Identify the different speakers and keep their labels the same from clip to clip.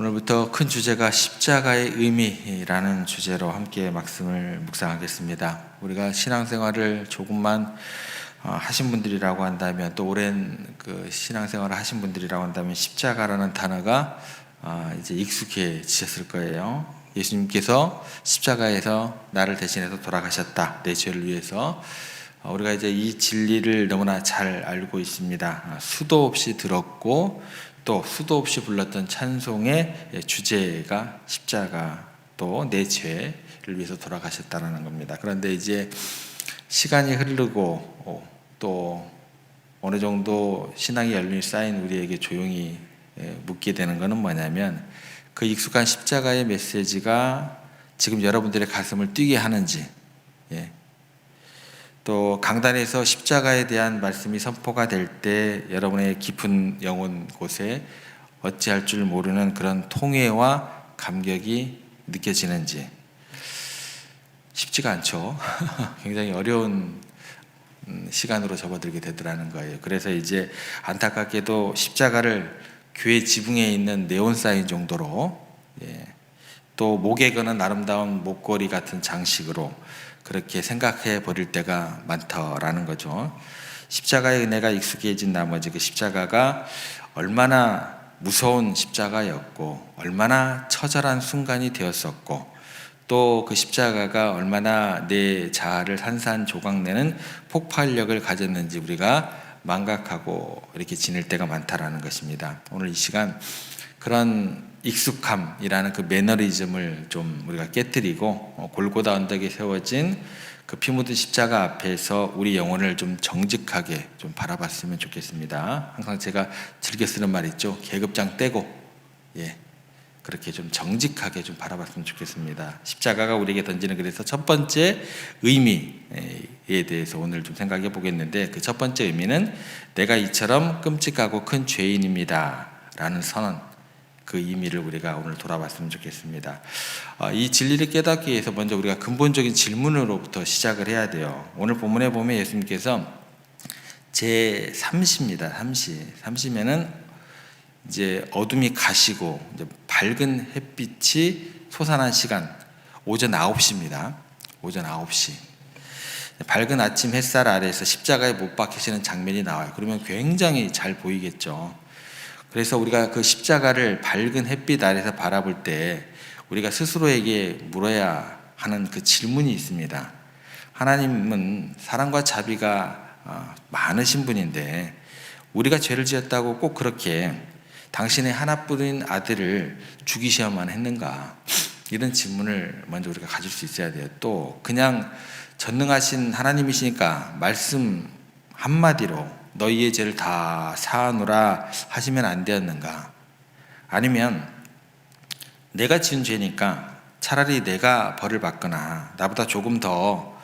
Speaker 1: 오늘부터 큰 주제가 십자가의 의미라는 주제로 함께 말씀을 묵상하겠습니다. 우리가 신앙생활을 조금만 하신 분들이라고 한다면, 또 오랜 그 신앙생활을 하신 분들이라고 한다면 십자가라는 단어가 이제 익숙해지셨을 거예요. 예수님께서 십자가에서 나를 대신해서 돌아가셨다, 내 죄를 위해서. 우리가 이제 이 진리를 너무나 잘 알고 있습니다. 수도 없이 들었고 또 수도 없이 불렀던 찬송의 주제가 십자가, 또 내 죄를 위해서 돌아가셨다는 겁니다. 그런데 이제 시간이 흐르고 또 어느 정도 신앙의 연륜이 쌓인 우리에게 조용히 묻게 되는 것은 뭐냐면, 그 익숙한 십자가의 메시지가 지금 여러분들의 가슴을 뛰게 하는지, 또 강단에서 십자가에 대한 말씀이 선포가 될 때 여러분의 깊은 영혼 곳에 어찌할 줄 모르는 그런 통회와 감격이 느껴지는지. 쉽지가 않죠. 굉장히 어려운 시간으로 접어들게 되더라는 거예요. 그래서 이제 안타깝게도 십자가를 교회 지붕에 있는 네온사인 정도로, 또 목에 거는 아름다운 목걸이 같은 장식으로 그렇게 생각해 버릴 때가 많더라는 거죠. 십자가의 은혜가 익숙해진 나머지 그 십자가가 얼마나 무서운 십자가였고, 얼마나 처절한 순간이 되었었고, 또 그 십자가가 얼마나 내 자아를 산산조각내는 폭발력을 가졌는지 우리가 망각하고 이렇게 지낼 때가 많다라는 것입니다. 오늘 이 시간 그런 익숙함이라는 그 매너리즘을 좀 우리가 깨뜨리고, 골고다 언덕에 세워진 그 피 묻은 십자가 앞에서 우리 영혼을 좀 정직하게 좀 바라봤으면 좋겠습니다. 항상 제가 즐겨 쓰는 말 있죠. 계급장 떼고, 그렇게 좀 정직하게 좀 바라봤으면 좋겠습니다. 십자가가 우리에게 던지는, 그래서 첫 번째 의미에 대해서 오늘 좀 생각해 보겠는데, 그 첫 번째 의미는 내가 이처럼 끔찍하고 큰 죄인입니다 라는 선언, 그 의미를 우리가 오늘 돌아봤으면 좋겠습니다. 이 진리를 깨닫기 위해서 먼저 우리가 근본적인 질문으로부터 시작을 해야 돼요. 오늘 본문에 보면 예수님께서 제3시입니다. 3시면은 이제 어둠이 가시고 이제 밝은 햇빛이 솟아난 시간, 오전 9시입니다. 오전 9시. 밝은 아침 햇살 아래에서 십자가에 못 박히시는 장면이 나와요. 그러면 굉장히 잘 보이겠죠. 그래서 우리가 그 십자가를 밝은 햇빛 아래서 바라볼 때 우리가 스스로에게 물어야 하는 그 질문이 있습니다. 하나님은 사랑과 자비가 많으신 분인데 우리가 죄를 지었다고 꼭 그렇게 당신의 하나뿐인 아들을 죽이셔야만 했는가? 이런 질문을 먼저 우리가 가질 수 있어야 돼요. 또 그냥 전능하신 하나님이시니까 말씀 한마디로 너희의 죄를 다 사하노라 하시면 안 되었는가? 아니면 내가 지은 죄니까 차라리 내가 벌을 받거나 나보다 조금 더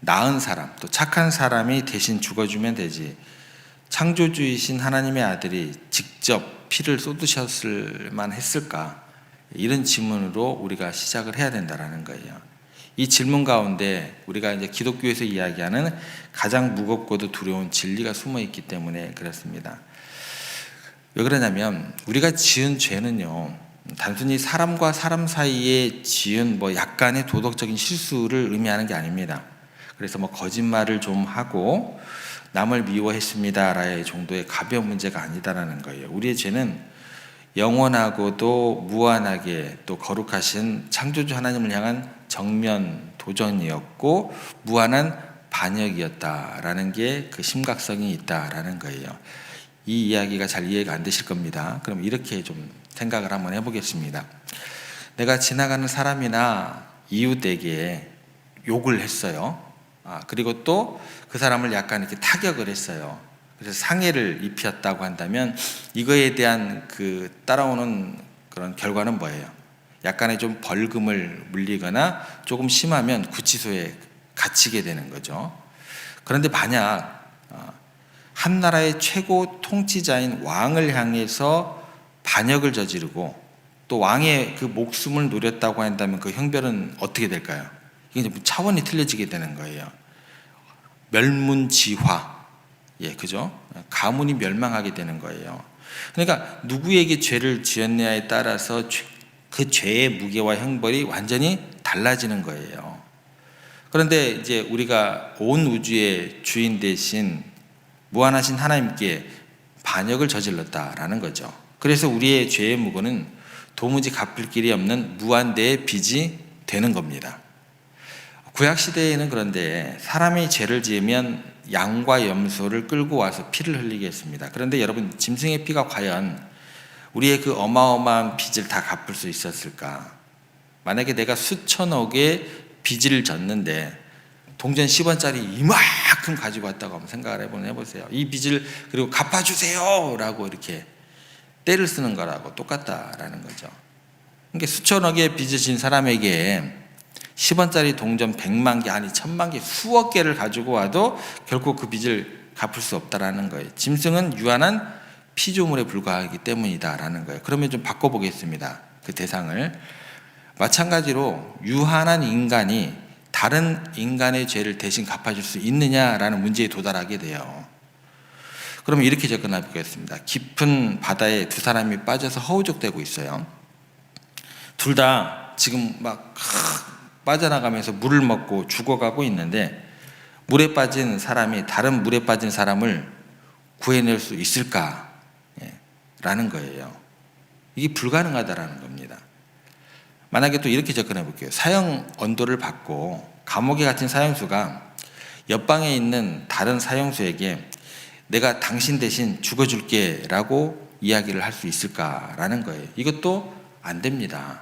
Speaker 1: 나은 사람, 또 착한 사람이 대신 죽어주면 되지, 창조주이신 하나님의 아들이 직접 피를 쏟으셨을 만했을까? 이런 질문으로 우리가 시작을 해야 된다는 거예요. 이 질문 가운데 우리가 이제 기독교에서 이야기하는 가장 무겁고도 두려운 진리가 숨어 있기 때문에 그렇습니다. 왜 그러냐면 우리가 지은 죄는요, 단순히 사람과 사람 사이에 지은 약간의 도덕적인 실수를 의미하는 게 아닙니다. 그래서 거짓말을 좀 하고 남을 미워했습니다라의 정도의 가벼운 문제가 아니다라는 거예요. 우리의 죄는 영원하고도 무한하게 또 거룩하신 창조주 하나님을 향한 정면 도전이었고 무한한 반역이었다라는 게 그 심각성이 있다라는 거예요. 이 이야기가 잘 이해가 안 되실 겁니다. 그럼 이렇게 좀 생각을 한번 해보겠습니다. 내가 지나가는 사람이나 이웃에게 욕을 했어요. 그리고 또 그 사람을 약간 이렇게 타격을 했어요. 그래서 상해를 입혔다고 한다면 이거에 대한 그 따라오는 그런 결과는 뭐예요? 약간의 좀 벌금을 물리거나 조금 심하면 구치소에 갇히게 되는 거죠. 그런데 만약 한 나라의 최고 통치자인 왕을 향해서 반역을 저지르고 또 왕의 그 목숨을 노렸다고 한다면 그 형벌은 어떻게 될까요? 이게 차원이 틀려지게 되는 거예요. 멸문지화, 예, 그죠? 가문이 멸망하게 되는 거예요. 그러니까 누구에게 죄를 지었냐에 따라서 그 죄의 무게와 형벌이 완전히 달라지는 거예요. 그런데 이제 우리가 온 우주의 주인 대신 무한하신 하나님께 반역을 저질렀다라는 거죠. 그래서 우리의 죄의 무거는 도무지 갚을 길이 없는 무한대의 빚이 되는 겁니다. 구약 시대에는 그런데 사람이 죄를 지으면 양과 염소를 끌고 와서 피를 흘리게 했습니다. 그런데 여러분, 짐승의 피가 과연 우리의 그 어마어마한 빚을 다 갚을 수 있었을까? 만약에 내가 수천억의 빚을 졌는데 동전 10원짜리 이만큼 가지고 왔다고 한번 생각을 해보세요. 이 빚을 그리고 갚아주세요 라고 이렇게 떼를 쓰는 거라고 똑같다라는 거죠. 그러니까 수천억의 빚을 진 사람에게 10원짜리 동전 100만 개, 아니 1000만 개, 수억 개를 가지고 와도 결코 그 빚을 갚을 수 없다라는 거예요. 짐승은 유한한 피조물에 불과하기 때문이다라는 거예요. 그러면 좀 바꿔보겠습니다. 그 대상을. 마찬가지로 유한한 인간이 다른 인간의 죄를 대신 갚아줄 수 있느냐라는 문제에 도달하게 돼요. 그러면 이렇게 접근해 보겠습니다. 깊은 바다에 두 사람이 빠져서 허우적대고 있어요. 둘 다 지금 막 빠져나가면서 물을 먹고 죽어가고 있는데 물에 빠진 사람이 다른 물에 빠진 사람을 구해낼 수 있을까? 라는 거예요. 이게 불가능하다라는 겁니다. 만약에 또 이렇게 접근해 볼게요. 사형 언도를 받고 감옥에 갇힌 사형수가 옆방에 있는 다른 사형수에게 내가 당신 대신 죽어줄게 라고 이야기를 할 수 있을까라는 거예요. 이것도 안 됩니다.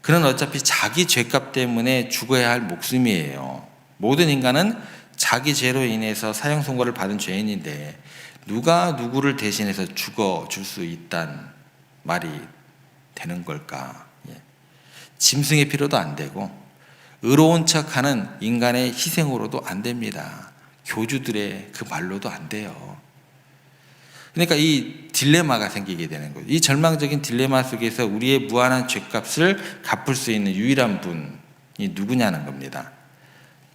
Speaker 1: 그는 어차피 자기 죄값 때문에 죽어야 할 목숨이에요. 모든 인간은 자기 죄로 인해서 사형 선고를 받은 죄인인데 누가 누구를 대신해서 죽어줄 수 있단 말이 되는 걸까? 짐승의 피로도 안 되고 의로운 척하는 인간의 희생으로도 안 됩니다. 교주들의 그 말로도 안 돼요. 그러니까 이 딜레마가 생기게 되는 거죠. 이 절망적인 딜레마 속에서 우리의 무한한 죄값을 갚을 수 있는 유일한 분이 누구냐는 겁니다.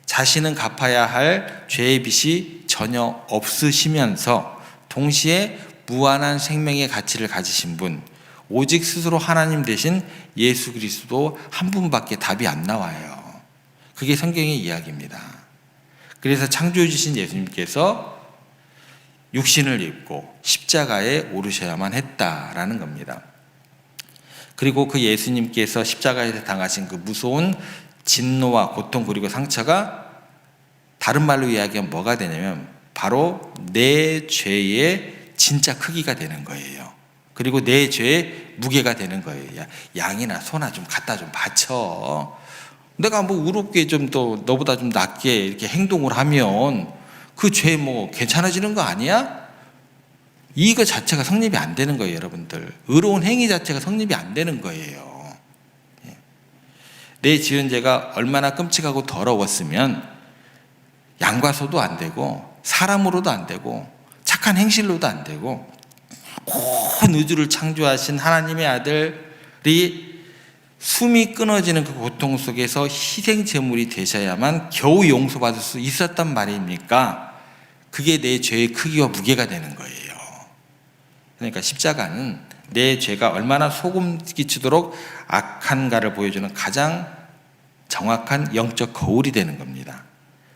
Speaker 1: 자신은 갚아야 할 죄의 빚이 전혀 없으시면서 동시에 무한한 생명의 가치를 가지신 분, 오직 스스로 하나님 되신 예수 그리스도 한 분밖에 답이 안 나와요. 그게 성경의 이야기입니다. 그래서 창조주신 예수님께서 육신을 입고 십자가에 오르셔야만 했다라는 겁니다. 그리고 그 예수님께서 십자가에서 당하신 그 무서운 진노와 고통 그리고 상처가 다른 말로 이야기하면 뭐가 되냐면 바로 내 죄의 진짜 크기가 되는 거예요. 그리고 내 죄의 무게가 되는 거예요. 양이나 소나 좀 갖다 좀 바쳐. 내가 뭐 의롭게 좀 더 너보다 좀 낫게 이렇게 행동을 하면 그 죄 뭐 괜찮아지는 거 아니야? 이거 자체가 성립이 안 되는 거예요, 여러분들. 의로운 행위 자체가 성립이 안 되는 거예요. 내 지은 죄가 얼마나 끔찍하고 더러웠으면 양과 소도 안 되고 사람으로도 안 되고 착한 행실로도 안 되고 온 우주를 창조하신 하나님의 아들이 숨이 끊어지는 그 고통 속에서 희생 제물이 되셔야만 겨우 용서받을 수 있었단 말입니까? 그게 내 죄의 크기와 무게가 되는 거예요. 그러니까 십자가는 내 죄가 얼마나 소금 끼치도록 악한가를 보여주는 가장 정확한 영적 거울이 되는 겁니다.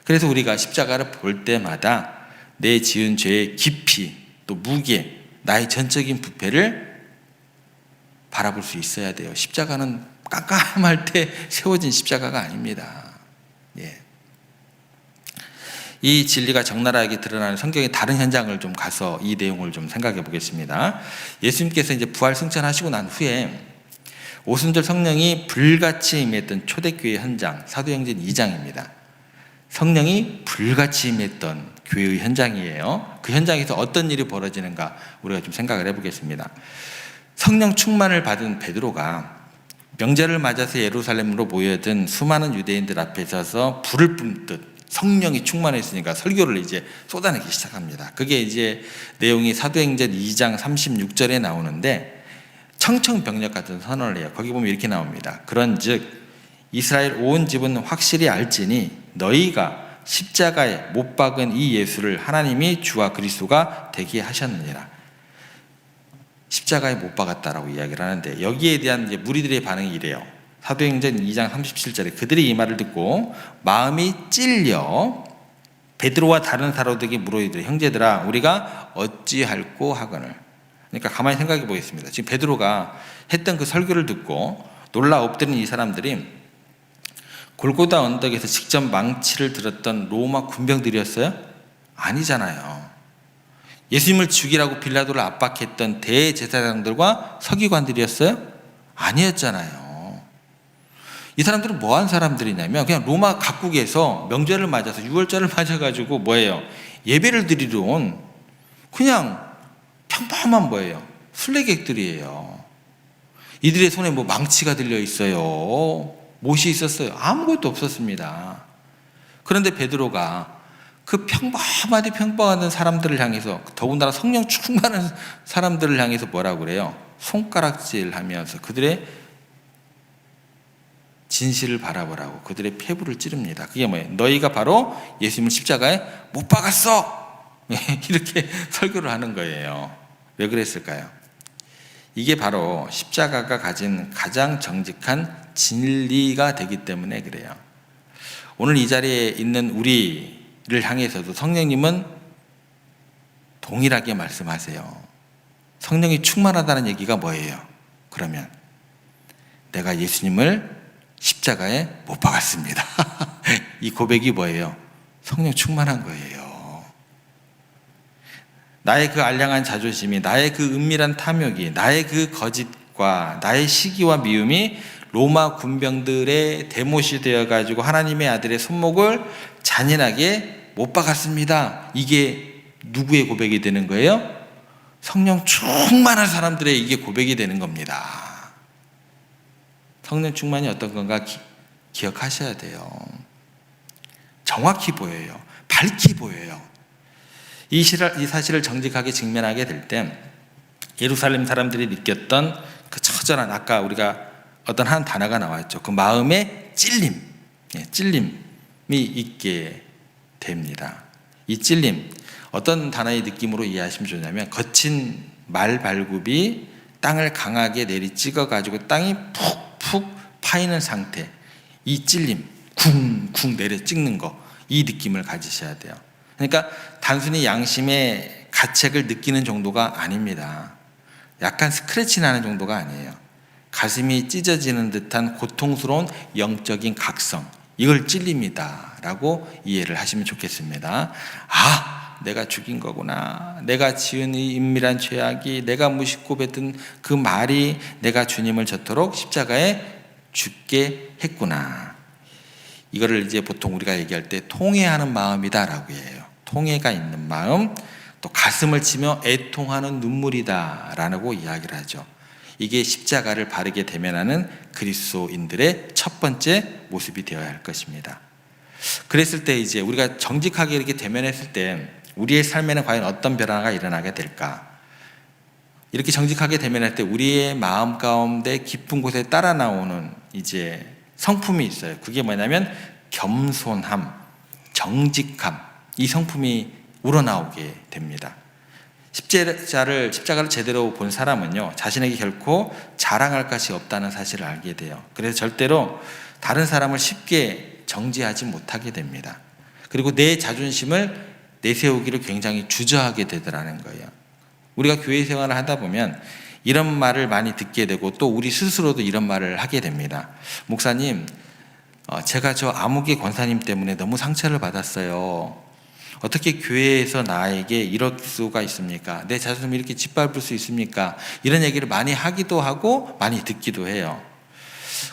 Speaker 1: 그래서 우리가 십자가를 볼 때마다 내 지은 죄의 깊이 또 무게, 나의 전적인 부패를 바라볼 수 있어야 돼요. 십자가는 깜깜할 때 세워진 십자가가 아닙니다. 이 진리가 적나라하게 드러나는 성경의 다른 현장을 좀 가서 이 내용을 좀 생각해 보겠습니다. 예수님께서 이제 부활 승천하시고 난 후에 오순절 성령이 불같이 임했던 초대교회 현장, 사도행전 2장입니다. 성령이 불같이 임했던 교회의 현장이에요. 그 현장에서 어떤 일이 벌어지는가 우리가 좀 생각을 해보겠습니다. 성령 충만을 받은 베드로가 명절을 맞아서 예루살렘으로 모여든 수많은 유대인들 앞에 서서 불을 뿜듯 성령이 충만했으니까 설교를 이제 쏟아내기 시작합니다. 그게 이제 내용이 사도행전 2장 36절에 나오는데 청청병력 같은 선언을 해요. 거기 보면 이렇게 나옵니다. 그런즉 이스라엘 온 집은 확실히 알지니 너희가 십자가에 못 박은 이 예수를 하나님이 주와 그리스도가 되게 하셨느니라. 십자가에 못 박았다라고 이야기를 하는데 여기에 대한 이제 무리들의 반응이 이래요. 사도행전 2장 37절에 그들이 이 말을 듣고 마음이 찔려 베드로와 다른 사도들에게 물어이르되 형제들아 우리가 어찌할꼬 하거늘. 그러니까 가만히 생각해 보겠습니다. 지금 베드로가 했던 그 설교를 듣고 놀라 엎드린 이 사람들이 골고다 언덕에서 직접 망치를 들었던 로마 군병들이었어요? 아니잖아요. 예수님을 죽이라고 빌라도를 압박했던 대제사장들과 서기관들이었어요? 아니었잖아요. 이 사람들은 뭐한 사람들이냐면 그냥 로마 각국에서 명절을 맞아서 6월절을 맞아가지고 뭐예요? 예배를 드리러 온 그냥 평범한 뭐예요? 순례객들이에요. 이들의 손에 뭐 망치가 들려 있어요. 못이 있었어요. 아무것도 없었습니다. 그런데 베드로가 그 평범한 사람들을 향해서 더군다나 성령 충만한 사람들을 향해서 뭐라고 그래요? 손가락질하면서 그들의 진실을 바라보라고 그들의 폐부를 찌릅니다. 그게 뭐예요? 너희가 바로 예수님을 십자가에 못 박았어! 이렇게 설교를 하는 거예요. 왜 그랬을까요? 이게 바로 십자가가 가진 가장 정직한 진리가 되기 때문에 그래요. 오늘 이 자리에 있는 우리를 향해서도 성령님은 동일하게 말씀하세요. 성령이 충만하다는 얘기가 뭐예요? 그러면 내가 예수님을 십자가에 못 박았습니다. 이 고백이 뭐예요? 성령 충만한 거예요. 나의 그 알량한 자존심이, 나의 그 은밀한 탐욕이, 나의 그 거짓과 나의 시기와 미움이 로마 군병들의 대못이 되어가지고 하나님의 아들의 손목을 잔인하게 못 박았습니다. 이게 누구의 고백이 되는 거예요? 성령 충만한 사람들의 이게 고백이 되는 겁니다. 성령 충만이 어떤 건가 기억하셔야 돼요. 정확히 보여요. 밝히 보여요. 이 사실을 정직하게 직면하게 될 때 예루살렘 사람들이 느꼈던 그 처절한 아까 우리가 어떤 한 단어가 나왔죠. 그 마음의 찔림, 찔림이 있게 됩니다. 이 찔림 어떤 단어의 느낌으로 이해하시면 좋냐면 거친 말발굽이 땅을 강하게 내리 찍어가지고 땅이 푹 파이는 상태, 이 찔림, 쿵쿵 내려 찍는 거, 이 느낌을 가지셔야 돼요. 그러니까 단순히 양심의 가책을 느끼는 정도가 아닙니다. 약간 스크래치 나는 정도가 아니에요. 가슴이 찢어지는 듯한 고통스러운 영적인 각성, 이걸 찔림이다 라고 이해를 하시면 좋겠습니다. 아, 내가 죽인 거구나. 내가 지은 이 은밀한 죄악이, 내가 무심코 뱉은 그 말이 내가 주님을 저토록 십자가에 죽게 했구나. 이거를 이제 보통 우리가 얘기할 때 통회하는 마음이다 라고 해요. 통회가 있는 마음, 또 가슴을 치며 애통하는 눈물이다 라고 이야기를 하죠. 이게 십자가를 바르게 대면하는 그리스도인들의 첫 번째 모습이 되어야 할 것입니다. 그랬을 때 이제 우리가 정직하게 이렇게 대면했을 때 우리의 삶에는 과연 어떤 변화가 일어나게 될까? 이렇게 정직하게 대면할 때 우리의 마음 가운데 깊은 곳에 따라 나오는 이제 성품이 있어요. 그게 뭐냐면 겸손함, 정직함, 이 성품이 우러나오게 됩니다. 십자가를 제대로 본 사람은요, 자신에게 결코 자랑할 것이 없다는 사실을 알게 돼요. 그래서 절대로 다른 사람을 쉽게 정죄하지 못하게 됩니다. 그리고 내 자존심을 내세우기를 굉장히 주저하게 되더라는 거예요. 우리가 교회 생활을 하다 보면 이런 말을 많이 듣게 되고 또 우리 스스로도 이런 말을 하게 됩니다. 목사님, 제가 저 아무개 권사님 때문에 너무 상처를 받았어요. 어떻게 교회에서 나에게 이럴 수가 있습니까? 내 자존심을 이렇게 짓밟을 수 있습니까? 이런 얘기를 많이 하기도 하고 많이 듣기도 해요.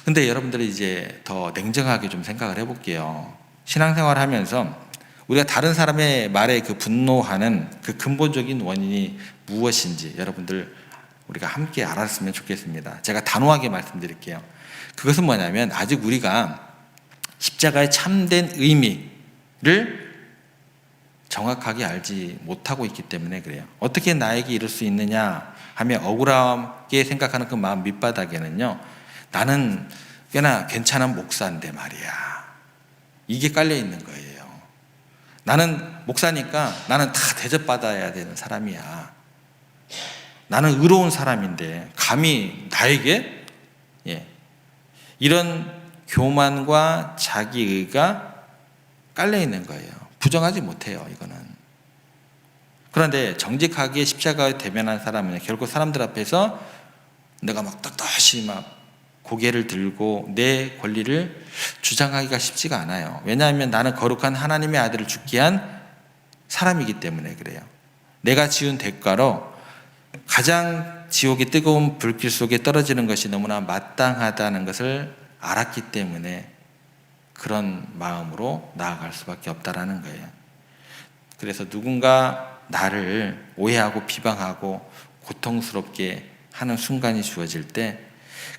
Speaker 1: 근데 여러분들이 이제 더 냉정하게 좀 생각을 해볼게요. 신앙생활 하면서 우리가 다른 사람의 말에 그 분노하는 그 근본적인 원인이 무엇인지 여러분들 우리가 함께 알았으면 좋겠습니다. 제가 단호하게 말씀드릴게요. 그것은 뭐냐면 아직 우리가 십자가의 참된 의미를 정확하게 알지 못하고 있기 때문에 그래요. 어떻게 나에게 이럴 수 있느냐 하며 억울하게 생각하는 그 마음 밑바닥에는요, 나는 꽤나 괜찮은 목사인데 말이야, 이게 깔려 있는 거예요. 나는 목사니까 나는 다 대접받아야 되는 사람이야. 나는 의로운 사람인데 감히 나에게 이런 교만과 자기의가 깔려 있는 거예요. 부정하지 못해요, 이거는. 그런데 정직하게 십자가에 대면한 사람은 결국 사람들 앞에서 내가 막 떳떳이 막 고개를 들고 내 권리를 주장하기가 쉽지가 않아요. 왜냐하면 나는 거룩한 하나님의 아들을 죽게 한 사람이기 때문에 그래요. 내가 지은 대가로 가장 지옥의 뜨거운 불길 속에 떨어지는 것이 너무나 마땅하다는 것을 알았기 때문에 그런 마음으로 나아갈 수밖에 없다라는 거예요. 그래서 누군가 나를 오해하고 비방하고 고통스럽게 하는 순간이 주어질 때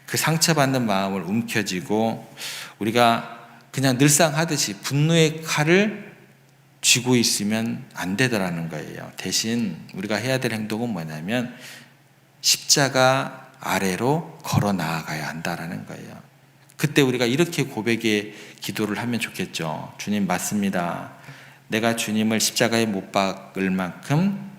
Speaker 1: 그 상처받는 마음을 움켜쥐고 우리가 그냥 늘상 하듯이 분노의 칼을 쥐고 있으면 안 되더라는 거예요. 대신 우리가 해야 될 행동은 뭐냐면 십자가 아래로 걸어 나아가야 한다라는 거예요. 그때 우리가 이렇게 고백의 기도를 하면 좋겠죠. 주님, 맞습니다. 내가 주님을 십자가에 못 박을 만큼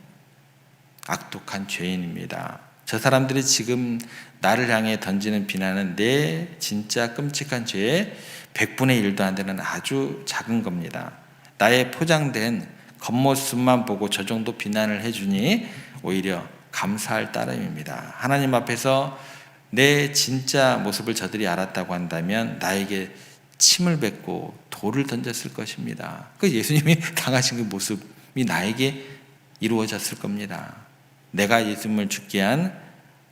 Speaker 1: 악독한 죄인입니다. 저 사람들이 지금 나를 향해 던지는 비난은 내 진짜 끔찍한 죄의 100분의 1도 안 되는 아주 작은 겁니다. 나의 포장된 겉모습만 보고 저 정도 비난을 해주니 오히려 감사할 따름입니다. 하나님 앞에서 내 진짜 모습을 저들이 알았다고 한다면 나에게 침을 뱉고 돌을 던졌을 것입니다. 그 예수님이 당하신 그 모습이 나에게 이루어졌을 겁니다. 내가 예수님을 죽게 한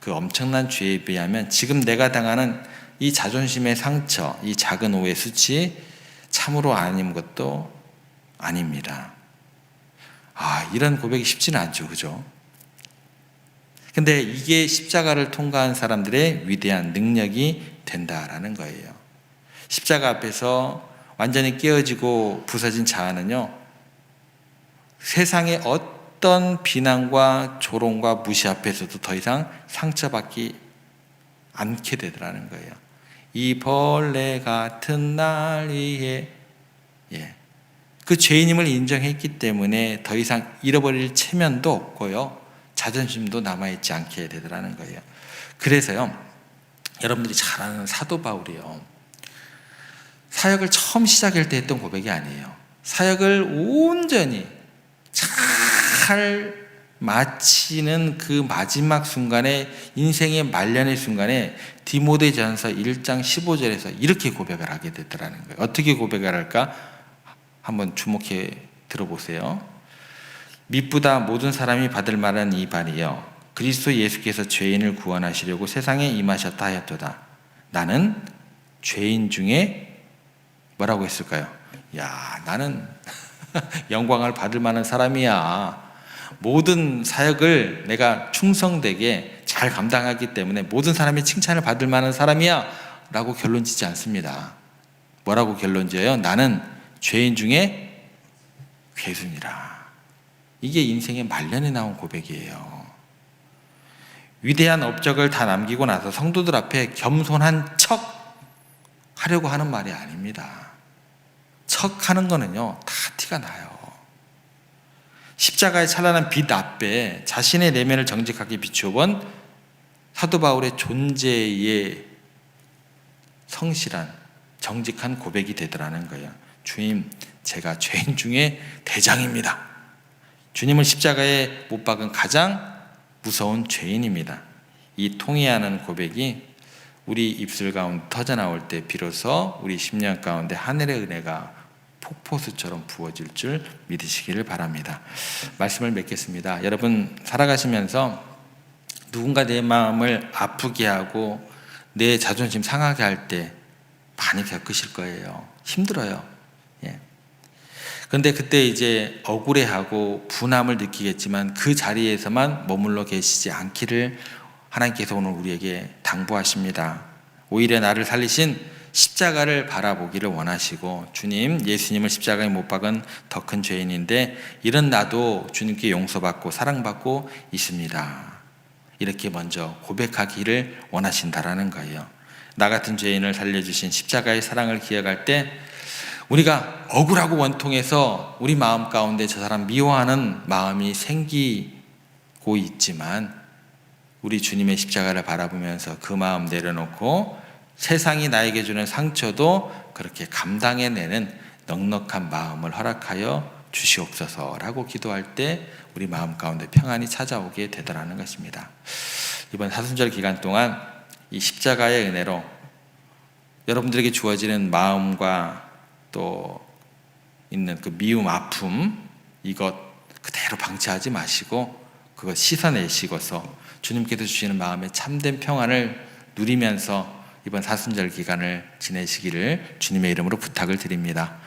Speaker 1: 그 엄청난 죄에 비하면 지금 내가 당하는 이 자존심의 상처, 이 작은 오해 수치 참으로 아닌 것도 아닙니다. 이런 고백이 쉽지는 않죠, 그죠? 근데 이게 십자가를 통과한 사람들의 위대한 능력이 된다라는 거예요. 십자가 앞에서 완전히 깨어지고 부서진 자아는요, 세상의 어떤 비난과 조롱과 무시 앞에서도 더 이상 상처받지 않게 되더라는 거예요. 이 벌레 같은 날 위에 그 죄인임을 인정했기 때문에 더 이상 잃어버릴 체면도 없고요, 자존심도 남아있지 않게 되더라는 거예요. 그래서요, 여러분들이 잘 아는 사도 바울이요, 사역을 처음 시작할 때 했던 고백이 아니에요. 사역을 온전히 잘 마치는 그 마지막 순간에, 인생의 말년의 순간에 디모데전서 1장 15절에서 이렇게 고백을 하게 되더라는 거예요. 어떻게 고백을 할까? 한번 주목해 들어보세요. 미쁘다 모든 사람이 받을 만한 이 발이여, 그리스도 예수께서 죄인을 구원하시려고 세상에 임하셨다 하였도다. 나는 죄인 중에 뭐라고 했을까요? 나는 영광을 받을 만한 사람이야. 모든 사역을 내가 충성되게 잘 감당하기 때문에 모든 사람이 칭찬을 받을 만한 사람이야 라고 결론 짓지 않습니다. 뭐라고 결론 지어요? 나는 죄인 중에 괴순이라. 이게 인생의 말년에 나온 고백이에요. 위대한 업적을 다 남기고 나서 성도들 앞에 겸손한 척 하려고 하는 말이 아닙니다. 척 하는 거는요, 다 티가 나요. 십자가의 찬란한 빛 앞에 자신의 내면을 정직하게 비추어 본 사도 바울의 존재의 성실한 정직한 고백이 되더라는 거예요. 주님, 제가 죄인 중에 대장입니다. 주님을 십자가에 못 박은 가장 무서운 죄인입니다. 이 통해하는 고백이 우리 입술 가운데 터져나올 때 비로소 우리 심령 가운데 하늘의 은혜가 폭포수처럼 부어질 줄 믿으시기를 바랍니다. 말씀을 맺겠습니다. 여러분, 살아가시면서 누군가 내 마음을 아프게 하고 내 자존심 상하게 할 때 많이 겪으실 거예요. 힘들어요. 그런데 그때 이제 억울해하고 분함을 느끼겠지만 그 자리에서만 머물러 계시지 않기를 하나님께서 오늘 우리에게 당부하십니다. 오히려 나를 살리신 십자가를 바라보기를 원하시고, 주님, 예수님을 십자가에 못 박은 더 큰 죄인인데 이런 나도 주님께 용서받고 사랑받고 있습니다. 이렇게 먼저 고백하기를 원하신다라는 거예요. 나 같은 죄인을 살려주신 십자가의 사랑을 기억할 때 우리가 억울하고 원통해서 우리 마음 가운데 저 사람 미워하는 마음이 생기고 있지만 우리 주님의 십자가를 바라보면서 그 마음 내려놓고 세상이 나에게 주는 상처도 그렇게 감당해내는 넉넉한 마음을 허락하여 주시옵소서라고 기도할 때 우리 마음 가운데 평안이 찾아오게 되더라는 것입니다. 이번 사순절 기간 동안 이 십자가의 은혜로 여러분들에게 주어지는 마음과 또 있는 그 미움, 아픔 이것 그대로 방치하지 마시고 그것 씻어내시고서 주님께서 주시는 마음의 참된 평안을 누리면서 이번 사순절 기간을 지내시기를 주님의 이름으로 부탁을 드립니다.